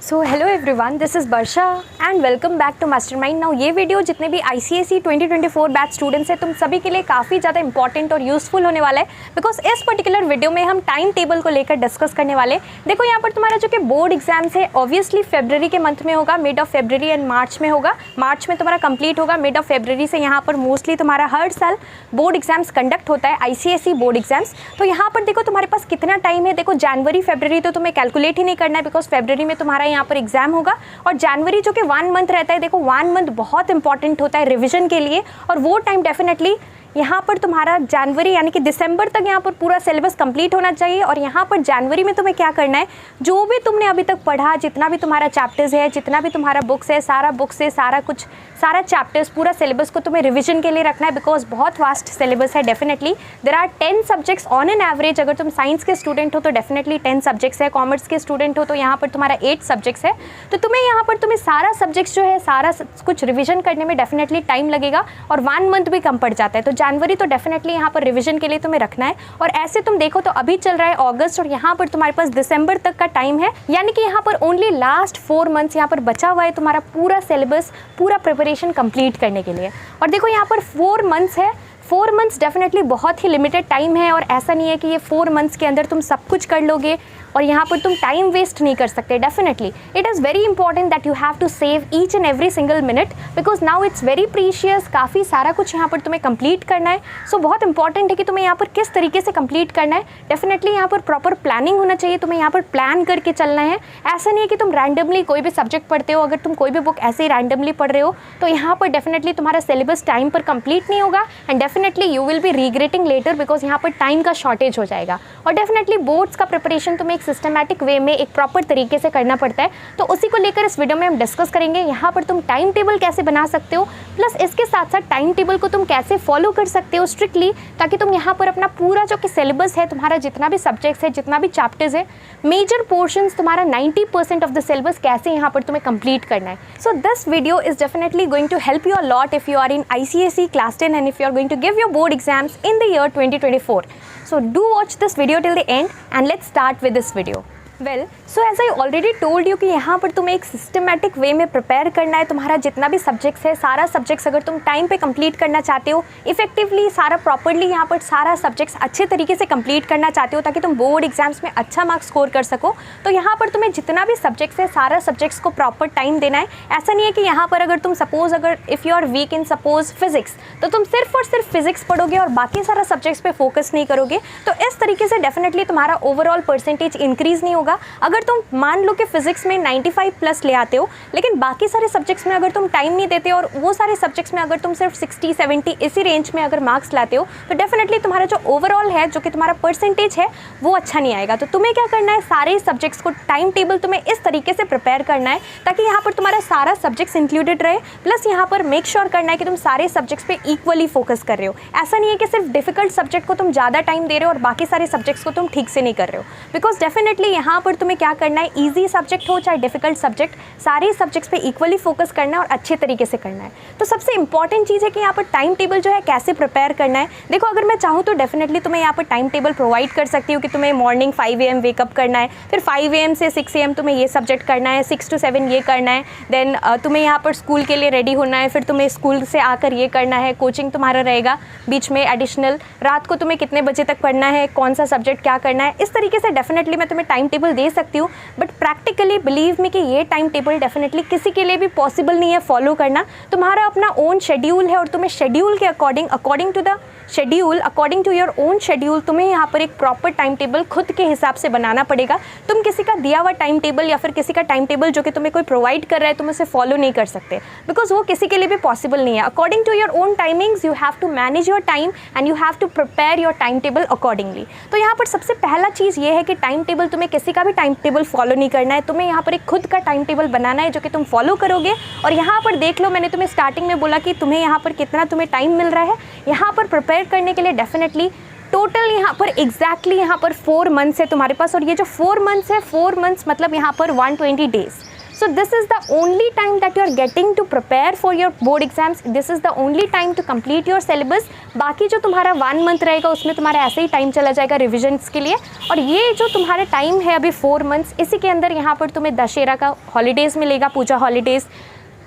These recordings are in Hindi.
So hello everyone, this is Varsha and welcome back to Mastermind. Now ये वीडियो जितने भी ICSE 2024 बैच स्टूडेंट्स हैं तुम सभी के लिए काफ़ी ज़्यादा इंपॉर्टेंट और यूज़फुल होने वाला है, बिकॉज इस पर्टिकुलर वीडियो में हम टाइम टेबल को लेकर डिस्कस करने वाले। देखो यहाँ पर तुम्हारा जो कि बोर्ड एग्जाम्स है ऑब्वियसली फरवरी के मंथ में होगा, मिड ऑफ फरवरी एंड मार्च में होगा। मार्च में तुम्हारा कंप्लीट होगा, मिड ऑफ फरवरी से यहाँ पर मोस्टली तुम्हारा हर साल बोर्ड एग्जाम्स कंडक्ट होता है, ICSE बोर्ड एग्जाम्स। तो यहाँ पर देखो तुम्हारे पास कितना टाइम है। देखो जनवरी फरवरी तो तुम्हें कैलकुलेट ही नहीं करना है, बिकॉज फरवरी में तुम्हारा यहाँ पर एग्जाम होगा और जनवरी जो कि 1 मंथ रहता है। देखो 1 मंथ बहुत इंपॉर्टेंट होता है रिवीजन के लिए, और वो टाइम डेफिनेटली यहाँ पर तुम्हारा जनवरी यानी कि दिसंबर तक यहाँ पर पूरा सिलेबस कंप्लीट होना चाहिए। और यहाँ पर जनवरी में तुम्हें क्या करना है, जो भी तुमने अभी तक पढ़ा, जितना भी तुम्हारा चैप्टर्स है, जितना भी तुम्हारा बुक्स है, सारा बुक्स है, सारा कुछ, सारा चैप्टर्स, पूरा सिलेबस को तुम्हें रिवीजन के लिए रखना है, बिकॉज बहुत वास्ट सिलेबस है। Definitely there are 10 subjects on an average. अगर तुम साइंस के स्टूडेंट हो तो डेफिनेटली 10 सब्जेक्ट्स है, कॉमर्स के स्टूडेंट हो तो यहाँ पर तुम्हारा 8 सब्जेक्ट्स है। तो तुम्हें यहाँ पर तुम्हें सारा सब्जेक्ट्स जो है सारा कुछ रिविजन करने में डेफिनेटली टाइम लगेगा, और 1 मंथ भी कम पड़ जाता है। तो जनवरी तो डेफिनेटली यहाँ पर रिवीजन के लिए तुम्हें रखना है। और ऐसे तुम देखो तो अभी चल रहा है अगस्त, और यहाँ पर तुम्हारे पास दिसंबर तक का टाइम है, यानी कि यहाँ पर ओनली लास्ट 4 मंथ्स यहाँ पर बचा हुआ है तुम्हारा पूरा सिलेबस, पूरा प्रिपरेशन कंप्लीट करने के लिए। और देखो यहाँ पर 4 मंथ्स है। 4 मंथ्स डेफिनेटली बहुत ही लिमिटेड टाइम है, और ऐसा नहीं है कि ये 4 मंथ्स के अंदर तुम सब कुछ कर लोगे और यहाँ पर तुम टाइम वेस्ट नहीं कर सकते। Definitely it is very important that you have to save each and every single minute, because now it's very precious. काफ़ी सारा कुछ यहाँ पर तुम्हें कंप्लीट करना है। सो बहुत इंपॉर्टेंट है कि तुम्हें यहाँ पर किस तरीके से कंप्लीट करना है। डेफिनेटली यहाँ पर प्रॉपर प्लानिंग होना चाहिए, तुम्हें यहाँ पर प्लान करके चलना है। ऐसा नहीं है कि तुम रैंडमली कोई भी सब्जेक्ट पढ़ते हो, अगर तुम कोई भी बुक ऐसे ही रैंडमली पढ़ रहे हो तो यहाँ पर डेफिनेटली तुम्हारा सिलेबस टाइम पर कंप्लीट नहीं होगा, and definitely you will be regretting later, because यहाँ पर टाइम का शॉर्टेज हो जाएगा। और डेफिनेटली बोर्ड्स का प्रिपरेशन तुम्हें एक सिस्टमैटिक वे में एक प्रॉपर तरीके से करना पड़ता है, तो उसी को लेकर इस वीडियो में हम डिस्कस करेंगे। यहाँ पर तुम टाइम टेबल कैसे बना सकते हो, प्लस इसके साथ साथ टाइम टेबल को तुम कैसे फॉलो कर सकते हो स्ट्रिक्टली, ताकि तुम यहाँ पर अपना पूरा जो कि सिलेबस है, तुम्हारा जितना भी सब्जेक्ट्स है, जितना भी चैप्टर्स है, मेजर पोर्शंस तुम्हारा 90% ऑफ द सिलेबस कैसे यहाँ पर तुम्हें कंप्लीट करना है। So this video is definitely going to help you a lot if you are in ICSE class 10 and if you are going to give your board exams in the year 2024. So do watch this video till the end and let's start with this video. Well so as I already told you कि यहाँ पर तुम्हें एक सिस्टमैटिक वे में प्रिपेयर करना है। तुम्हारा जितना भी सब्जेक्ट्स है, सारा सब्जेक्ट्स अगर तुम टाइम पे कंप्लीट करना चाहते हो, इफेक्टिवली सारा प्रॉपरली यहाँ पर सारा सब्जेक्ट्स अच्छे तरीके से कंप्लीट करना चाहते हो, ताकि तुम बोर्ड एग्जाम्स में अच्छा मार्क्स स्कोर कर सको, तो यहाँ पर तुम्हें जितना भी सब्जेक्ट्स है सारा सब्जेक्ट्स को प्रॉपर टाइम देना है। ऐसा नहीं है कि यहाँ पर अगर तुम सपोज अगर if you are weak in suppose physics, तो तुम सिर्फ और सिर्फ फिजिक्स पढ़ोगे और बाकी सारा सब्जेक्ट्स पे फोकस नहीं करोगे, तो इस तरीके से डेफिनेटली तुम्हारा ओवरऑल परसेंटेज इंक्रीज नहीं होगा। अगर तुम मान लो कि फिजिक्स में 95+ ले आते हो, लेकिन बाकी सारे सब्जेक्ट्स में अगर तुम टाइम नहीं देते और वो सारे सब्जेक्ट्स में अगर तुम सिर्फ 60-70 इसी रेंज में अगर मार्क्स लाते हो, तो डेफिनेटली तुम्हारा जो ओवरऑल है, जो कि तुम्हारा परसेंटेज है, वो अच्छा नहीं आएगा। तो तुम्हें क्या करना है, सारे सब्जेक्ट्स को टाइम टेबल तुम्हें इस तरीके से प्रिपेयर करना है ताकि यहाँ पर तुम्हारा सारा सब्जेक्ट्स इंक्लूडेड रहे, प्लस यहाँ पर मेक श्योर करना है कि तुम सारे सब्जेक्ट्स पे इक्वली फोकस कर रहे हो। ऐसा नहीं है कि सिर्फ डिफिकल्ट सब्जेक्ट को तुम ज़्यादा टाइम दे रहे हो और बाकी सारे सब्जेक्ट्स को तुम ठीक से नहीं कर रहे हो, बिकॉज डेफिनेटली यहाँ पर तुम्हें क्या करना है, इजी सब्जेक्ट हो चाहे डिफिकल्ट सब्जेक्ट, सारे सब्जेक्ट्स पे इक्वली फोकस करना है और अच्छे तरीके से करना है। तो सबसे इंपॉर्टेंट चीज़ है कि यहाँ पर टाइम टेबल जो है कैसे प्रिपेयर करना है। देखो अगर मैं चाहूँ तो डेफिनेटली तुम्हें यहाँ पर टाइम टेबल प्रोवाइड कर सकती हूँ कि तुम्हें मॉर्निंग 5 AM वेकअप करना है, फिर 5 AM से 6 AM तुम्हें ये सब्जेक्ट करना है, 6 to 7 ये करना है, देन तुम्हें यहाँ पर स्कूल के लिए रेडी होना है, फिर तुम्हें स्कूल से आकर ये करना है, कोचिंग तुम्हारा रहेगा बीच में एडिशनल, रात को तुम्हें कितने बजे तक पढ़ना है, कौन सा सब्जेक्ट क्या करना है। इस तरीके से डेफिनेटली मैं तुम्हें टाइम टेबल दे सकती हूँ, बट प्रैक्टिकली बिलीव मी कि ये टाइम टेबल डेफिनेटली किसी के लिए भी पॉसिबल नहीं है फॉलो करना। तुम्हारा अपना ओन शेड्यूल है और तुम्हें शेड्यूल के according to the schedule, according to your own schedule, तुम्हें यहाँ पर एक प्रॉपर टाइम टेबल खुद के हिसाब से बनाना पड़ेगा। तुम किसी का दिया हुआ टाइम टेबल या फिर किसी का टाइम टेबल जो कि तुम्हें कोई प्रोवाइड कर रहा है, तुम उसे फॉलो नहीं कर सकते, बिकॉज वो किसी के लिए भी पॉसिबल नहीं है। According to your own timings you have to manage your time and you have to prepare your time table accordingly. तो यहाँ पर सबसे पहला चीज़ ये है कि टाइम टेबल, तुम्हें किसी का भी टाइम टेबल फॉलो नहीं करना है, तुम्हें यहाँ पर एक खुद का टाइम टेबल बनाना है जो कि तुम फॉलो करोगे। और यहाँ पर देख लो, मैंने तुम्हें स्टार्टिंग में बोला कि तुम्हें यहाँ पर कितना तुम्हें टाइम मिल रहा है यहाँ पर प्रिपेयर करने के लिए। डेफिनेटली टोटल यहाँ पर एग्जैक्टली यहाँ पर 4 मंथ्स है तुम्हारे पास, और ये जो 4 मंथ्स है, 4 मंथ्स मतलब यहाँ पर 120 days. So this is the only time that you are getting to prepare for your board exams. This is the only time to complete your syllabus. बाकी जो तुम्हारा 1 मंथ रहेगा उसमें तुम्हारा ऐसे ही टाइम चला जाएगा रिविजन्स के लिए। और ये जो तुम्हारा टाइम है अभी 4 मंथ्स, इसी के अंदर यहाँ पर तुम्हें दशहरा का हॉलीडेज़ मिलेगा, पूजा हॉलीडेज़।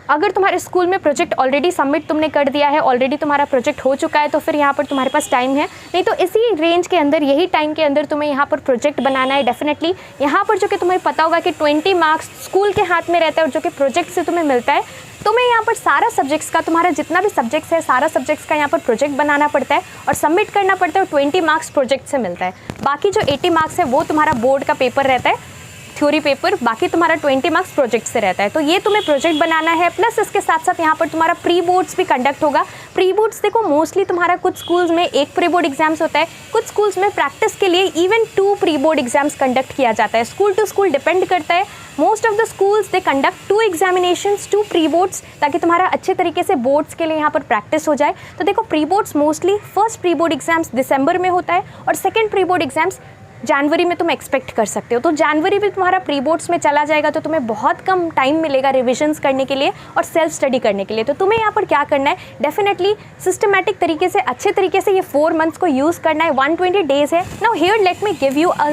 अगर तुम्हारे स्कूल में प्रोजेक्ट ऑलरेडी सबमिट तुमने कर दिया है, ऑलरेडी तुम्हारा प्रोजेक्ट हो चुका है, तो फिर यहाँ पर तुम्हारे पास टाइम है। नहीं तो इसी रेंज के अंदर, यही टाइम के अंदर तुम्हें यहाँ पर प्रोजेक्ट बनाना है डेफिनेटली। यहाँ पर जो कि तुम्हें पता होगा कि 20 मार्क्स स्कूल के हाथ में रहता है और जो कि प्रोजेक्ट से तुम्हें मिलता है। तुम्हें यहाँ पर सारा सब्जेक्ट्स का, तुम्हारा जितना भी सब्जेक्ट्स है, सारा सब्जेक्ट्स का यहाँ पर प्रोजेक्ट बनाना पड़ता है और सबमिट करना पड़ता है, और 20 मार्क्स प्रोजेक्ट से मिलता है। बाकी जो 80 मार्क्स है वो तुम्हारा बोर्ड का पेपर रहता है, थ्योरी पेपर। बाकी तुम्हारा 20 मार्क्स प्रोजेक्ट से रहता है। तो ये तुम्हें प्रोजेक्ट बनाना है, प्लस इसके साथ साथ यहाँ पर तुम्हारा प्री बोर्ड्स भी कंडक्ट होगा। प्री बोर्ड्स देखो, मोस्टली तुम्हारा कुछ स्कूल्स में 1 प्री बोर्ड एग्जाम्स होता है, कुछ स्कूल्स में प्रैक्टिस के लिए even 2 pre board exams conduct किया जाता है। स्कूल टू स्कूल डिपेंड करता है। Most of the schools they conduct 2 examinations, 2 pre boards, ताकि तुम्हारा अच्छे तरीके से बोर्ड्स के लिए यहाँ पर प्रैक्टिस हो जाए। तो देखो, pre boards mostly first pre board exams दिसंबर में होता है और सेकेंड प्री बोर्ड एग्जाम्स जनवरी में तुम एक्सपेक्ट कर सकते हो। तो जनवरी भी तुम्हारा प्री बोर्ड्स में चला जाएगा, तो तुम्हें बहुत कम टाइम मिलेगा रिविजन्स करने के लिए और सेल्फ स्टडी करने के लिए। तो तुम्हें यहाँ पर क्या करना है, डेफिनेटली सिस्टमैटिक तरीके से, अच्छे तरीके से ये 4 मंथ्स को यूज़ करना है। 120 डेज़ है। Now here let me give you a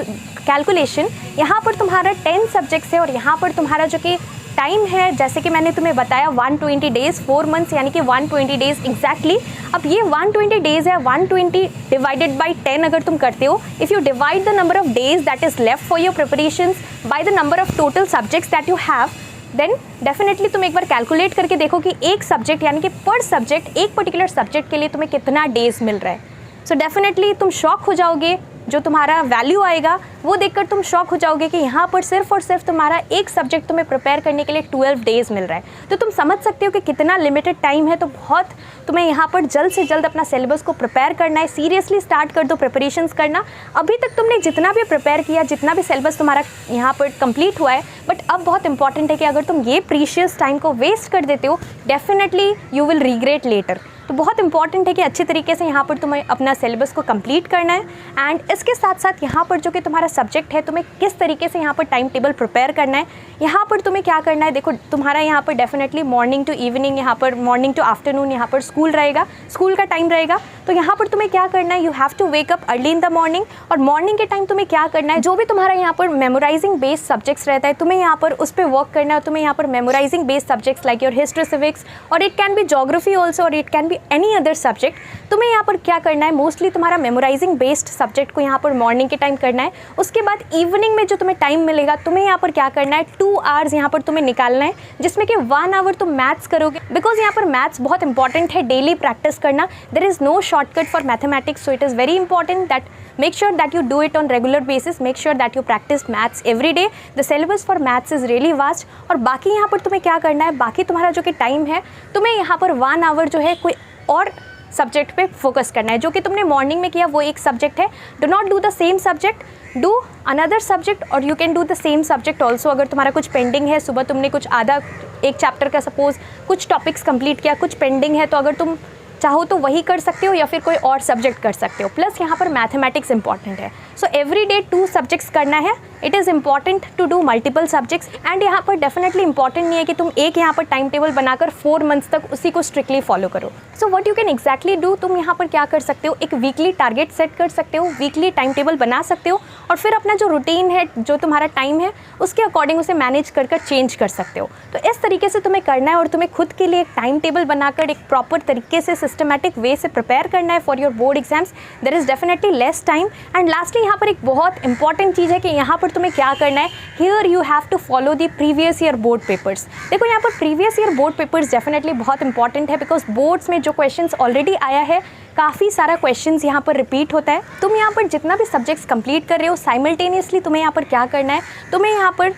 calculation. यहाँ पर तुम्हारा 10 सब्जेक्ट्स है और यहाँ पर तुम्हारा जो कि टाइम है, जैसे कि मैंने तुम्हें बताया 120 डेज़, 4 मंथ्स यानी कि 120 डेज़ एग्जैक्टली। अब ये 120 डेज़ है, 120 डिवाइडेड बाई 10 अगर तुम करते हो, if you divide the number of days that is left for your preparations by the number of total subjects that you have, then definitely तुम एक बार कैलकुलेट करके देखो कि एक सब्जेक्ट यानी कि पर सब्जेक्ट, एक पर्टिकुलर सब्जेक्ट के लिए तुम्हें कितना डेज़ मिल रहा है। सो डेफिनेटली तुम शॉक हो जाओगे, जो तुम्हारा वैल्यू आएगा वो देखकर तुम शॉक हो जाओगे कि यहाँ पर सिर्फ और सिर्फ तुम्हारा एक सब्जेक्ट तुम्हें प्रिपेयर करने के लिए 12 डेज़ मिल रहा है। तो तुम समझ सकते हो कि कितना लिमिटेड टाइम है। तो बहुत तुम्हें यहाँ पर जल्द से जल्द अपना सिलेबस को प्रिपेयर करना है। सीरियसली स्टार्ट कर दो प्रिपरेशंस करना। अभी तक तुमने जितना भी प्रिपेयर किया, जितना भी सिलेबस तुम्हारा यहाँ पर कंप्लीट हुआ है, बट अब बहुत इंपॉर्टेंट है कि अगर तुम ये प्रीशियस टाइम को वेस्ट कर देते हो, definitely you will regret later. तो बहुत इंपॉर्टेंट है कि अच्छे तरीके से यहाँ पर तुम्हें अपना सिलेबस को कंप्लीट करना है। एंड इसके साथ साथ यहाँ पर जो कि तुम्हारा सब्जेक्ट है, तुम्हें किस तरीके से यहाँ पर टाइम टेबल प्रिपेयर करना है। यहाँ पर तुम्हें क्या करना है, देखो तुम्हारा यहाँ पर डेफिनेटली मॉर्निंग टू इवनिंग, यहाँ पर मॉर्निंग टू आफ्टरनून यहाँ पर स्कूल रहेगा, स्कूल का टाइम रहेगा। तो यहाँ पर तुम्हें क्या करना है, you have to wake up early in the morning. और मॉर्निंग के टाइम तुम्हें क्या करना है, जो भी तुम्हारा यहाँ पर मेमोराइजिंग बेस्ड सब्जेक्ट्स रहता है, तुम्हें यहाँ पर उस पर वर्क करना है। तुम्हें यहाँ पर memorising based subjects like your history, civics, और it can be geography also, और it can be any other subject. तुम्हें यहाँ पर क्या करना है, मोस्टली तुम्हारा मेमोराइजिंग बेस्ड सब्जेक्ट को यहाँ पर मॉर्निंग के टाइम करना है। उसके बाद इवनिंग में जो तुम्हें टाइम मिलेगा, तुम्हें यहाँ पर क्या करना है, 2 आवर्स यहाँ पर तुम्हें निकालना है, जिसमें कि 1 आवर तुम मैथ्स करोगे, बिकॉज यहाँ पर मैथ्स बहुत इंपॉर्टेंट है, डेली प्रैक्टिस करना। There is no shortcut for mathematics, so it is very important that make sure that you do it on regular basis, make sure that you practice maths every day. The syllabus for maths is really vast. और बाकी यहाँ पर तुम्हें क्या करना है, बाकी तुम्हारा जो कि टाइम है, तुम्हें यहाँ पर 1 आवर जो है कोई और सब्जेक्ट पे फोकस करना है। जो कि तुमने मॉर्निंग में किया वो एक सब्जेक्ट है, do not do the same subject, do another subject, और you can do the same subject also. अगर तुम्हारा कुछ पेंडिंग है, सुबह तुमने कुछ आधा एक चैप्टर का सपोज कुछ टॉपिक्स कंप्लीट किया, कुछ पेंडिंग है, तो अगर तुम चाहो तो वही कर सकते हो या फिर कोई और सब्जेक्ट कर सकते हो। प्लस यहाँ पर मैथमेटिक्स इंपॉर्टेंट है, सो एवरी डे 2 सब्जेक्ट्स करना है। It is important to do multiple subjects. And यहाँ पर डेफिनेटली इंपॉर्टेंट नहीं है कि तुम एक यहाँ पर टाइम टेबल बनाकर 4 मंथ्स तक उसी को स्ट्रिक्टली फॉलो करो। So what you can exactly do, तुम यहाँ पर क्या कर सकते हो, एक वीकली टारगेट सेट कर सकते हो, वीकली टाइम टेबल बना सकते हो, और फिर अपना जो रूटीन है, जो तुम्हारा टाइम है, उसके अकॉर्डिंग उसे मैनेज कर चेंज कर सकते हो। तो इस तरीके से तुम्हें करना है और तुम्हें खुद के लिए एक टाइम टेबल बनाकर एक प्रॉपर तरीके से सिस्टमैटिक वे से प्रिपेयर करना है for your board exams. There is definitely less time. And lastly यहाँ पर एक बहुत इंपॉर्टेंट चीज़ है कि यहाँ पर तुम्हें क्या करना है, here you have to follow the previous year board papers. देखो यहाँ पर previous year board papers definitely बहुत इंपॉर्टेंट है, बिकॉज बोर्ड्स में जो क्वेश्चंस ऑलरेडी आया है, काफ़ी सारा क्वेश्चंस यहाँ पर रिपीट होता है। तुम यहाँ पर जितना भी सब्जेक्ट्स कंप्लीट कर रहे हो, साइमल्टेनियसली तुम्हें यहाँ पर क्या करना है, तुम्हें यहाँ पर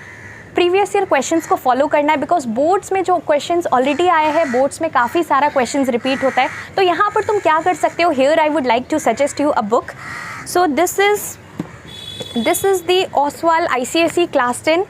प्रीवियस ईयर क्वेश्चंस को फॉलो करना है, बिकॉज बोर्ड्स में जो क्वेश्चंस ऑलरेडी आए हैं, बोर्ड्स में काफ़ी सारा क्वेश्चंस रिपीट होता है। तो यहाँ पर तुम क्या कर सकते हो, here I would like to suggest you a book. So this is the Oswaal ICSE class 10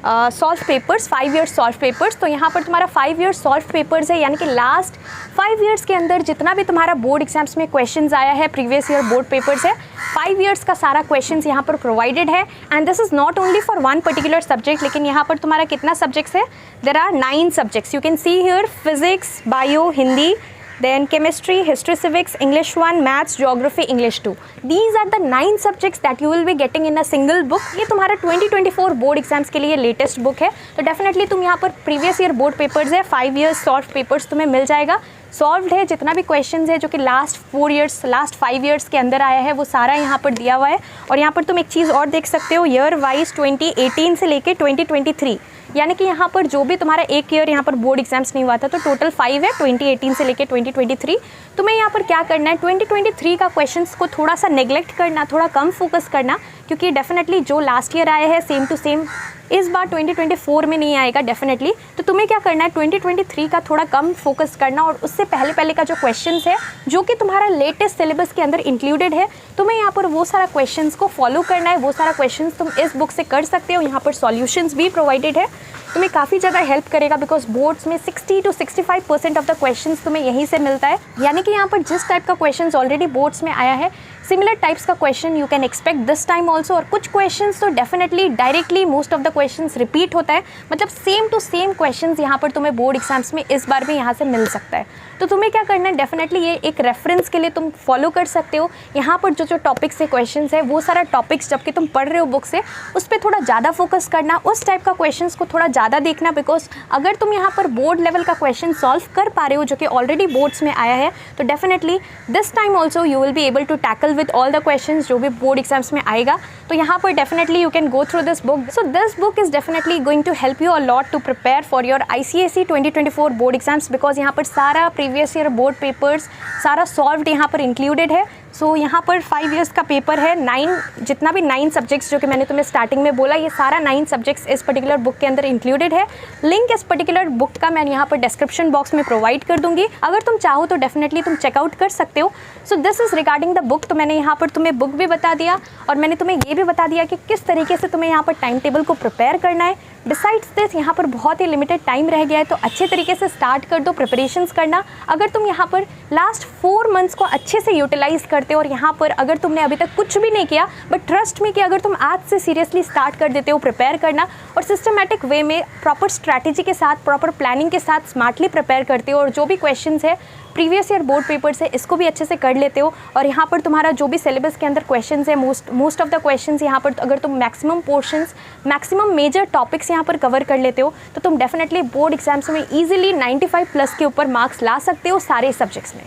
solve papers, 5 years solve papers. तो यहाँ पर तुम्हारा 5 ईयर्स सॉल्व पेपर्स है, यानी कि लास्ट 5 ईयर्स के अंदर जितना भी तुम्हारा बोर्ड एग्जाम्स में क्वेश्चंस आया है, प्रीवियस ईयर बोर्ड पेपर्स है, 5 ईयर्स का सारा क्वेश्चंस यहाँ पर प्रोवाइडेड है। And this is not only for one particular subject, लेकिन यहाँ पर तुम्हारा कितना सब्जेक्ट्स है, there are 9 subjects. You can see here physics, bio, Hindi, then chemistry, history, civics, English 1, maths, geography, English 2. These are the 9 subjects that you will be getting in a single book. ये तुम्हारा 2024 बोर्ड एग्जाम्स के लिए लेटेस्ट बुक है, तो डेफिनेटली तुम यहाँ पर प्रीवियस ईयर बोर्ड पेपर्स है, 5 ईयर्स सॉल्व पेपर्स तुम्हें मिल जाएगा। सॉल्व्ड है जितना भी क्वेश्चंस है जो कि लास्ट 4 ईयर्स, लास्ट 5 ईयर्स के अंदर आया है, वो सारा यहाँ पर दिया हुआ है। और यहाँ पर तुम एक चीज़ और देख सकते हो, ईयर वाइज 2018 से लेके 2023, यानी कि यहाँ पर जो भी तुम्हारा एक ईयर यहाँ पर बोर्ड एग्जाम्स नहीं हुआ था, तो टोटल 5 है 2018 से लेके 2023। तुम्हें यहाँ पर क्या करना है, 2023 का क्वेश्चंस को थोड़ा सा नेग्लेक्ट करना, थोड़ा कम फोकस करना, क्योंकि डेफिनेटली जो लास्ट ईयर आया है सेम टू सेम इस बार 2024 में नहीं आएगा डेफिनेटली। तो तुम्हें क्या करना है, 2023 का थोड़ा कम फोकस करना, और उससे पहले का जो क्वेश्चंस है जो कि तुम्हारा लेटेस्ट सिलेबस के अंदर इंक्लूडेड है, तुम्हें यहाँ पर वो सारा क्वेश्चंस को फॉलो करना है। वो सारा क्वेश्चंस तुम इस बुक से कर सकते हो, यहाँ पर सॉल्यूशंस भी प्रोवाइडेड है, तुम्हें काफ़ी ज़्यादा हेल्प करेगा, बिकॉज बोर्ड्स में 60 to 65% ऑफ द क्वेश्चंस तुम्हें यहीं से मिलता है। यानी कि यहाँ पर जिस टाइप का क्वेश्चंस ऑलरेडी बोर्ड्स में आया है, सिमिलर टाइप्स का question you can expect this time also. और कुछ क्वेश्चंस तो definitely directly most of the questions repeat होता है, मतलब सेम टू सेम क्वेश्चंस यहाँ पर तुम्हें बोर्ड एग्जाम्स में इस बार भी यहाँ से मिल सकता है। तो तुम्हें क्या करना है, डेफिनेटली ये एक रेफरेंस के लिए तुम फॉलो कर सकते हो। यहाँ पर जो टॉपिक्स से क्वेश्चंस है, वो सारा टॉपिक्स जबकि तुम पढ़ रहे हो बुक से, उस पर थोड़ा ज़्यादा फोकस करना, उस टाइप का क्वेश्चंस को थोड़ा ज़्यादा देखना। बिकॉज अगर तुम यहाँ पर बोर्ड लेवल का क्वेश्चन सॉल्व कर पा रहे हो जो कि ऑलरेडी बोर्ड्स में आया है, तो definitely this time also you will be able to tackle with all the questions जो भी बोर्ड एग्जाम्स में आएगा। तो यहाँ पर definitely you can go through this book. So this book is definitely going to help you a lot to prepare for your ICSE 2024 board exams, because यहाँ पर सारा प्रीवियस ईयर बोर्ड पेपर्स सारा सॉल्व्ड यहाँ पर इंक्लूडेड है। सो यहाँ पर 5 ईयर्स का पेपर है, 9 जितना भी 9 सब्जेक्ट्स जो कि मैंने तुम्हें स्टार्टिंग में बोला, ये सारा 9 सब्जेक्ट्स इस पर्टिकुलर बुक के अंदर इंक्लूडेड है। लिंक इस पर्टिकुलर बुक का मैं यहाँ पर डिस्क्रिप्शन बॉक्स में प्रोवाइड कर दूंगी, अगर तुम चाहो तो डेफिनेटली तुम चेकआउट कर सकते हो। सो this is regarding the book. तो मैंने यहाँ पर तुम्हें बुक भी बता दिया, और मैंने तुम्हें ये भी बता दिया कि किस तरीके से तुम्हें यहाँ पर टाइम टेबल को प्रिपेयर करना है। डिसाइड्स दिस, यहाँ पर बहुत ही लिमिटेड टाइम रह गया है, तो अच्छे तरीके से स्टार्ट कर दो प्रिपरेशंस करना। अगर तुम यहाँ पर लास्ट 4 मंथ्स को अच्छे से यूटिलाइज करते हो, और यहाँ पर अगर तुमने अभी तक कुछ भी नहीं किया, बट ट्रस्ट में कि अगर तुम आज से सीरियसली स्टार्ट कर देते हो प्रिपेयर करना, और सिस्टमेटिक वे में प्रॉपर स्ट्रैटेजी के साथ, प्रॉपर प्लानिंग के साथ स्मार्टली प्रिपेयर करते हो, और जो भी क्वेश्चंस है प्रीवियस ईयर बोर्ड पेपर से इसको भी अच्छे से कर लेते हो, और यहाँ पर तुम्हारा जो भी सिलेबस के अंदर क्वेश्चंस है, मोस्ट ऑफ द क्वेश्चंस यहाँ पर अगर तुम maximum portions, maximum major topics यहाँ पर कवर कर लेते हो, तो तुम डेफिनेटली बोर्ड एग्जाम्स में ईजिली 95+ के ऊपर मार्क्स ला सकते हो सारे सब्जेक्ट्स में।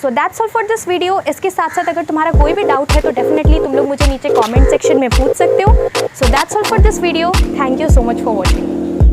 So that's all for this video. इसके साथ साथ अगर तुम्हारा कोई भी डाउट है तो डेफिनेटली तुम लोग मुझे नीचे कॉमेंट सेक्शन में पूछ सकते हो। So that's all for this video. Thank you so much for watching.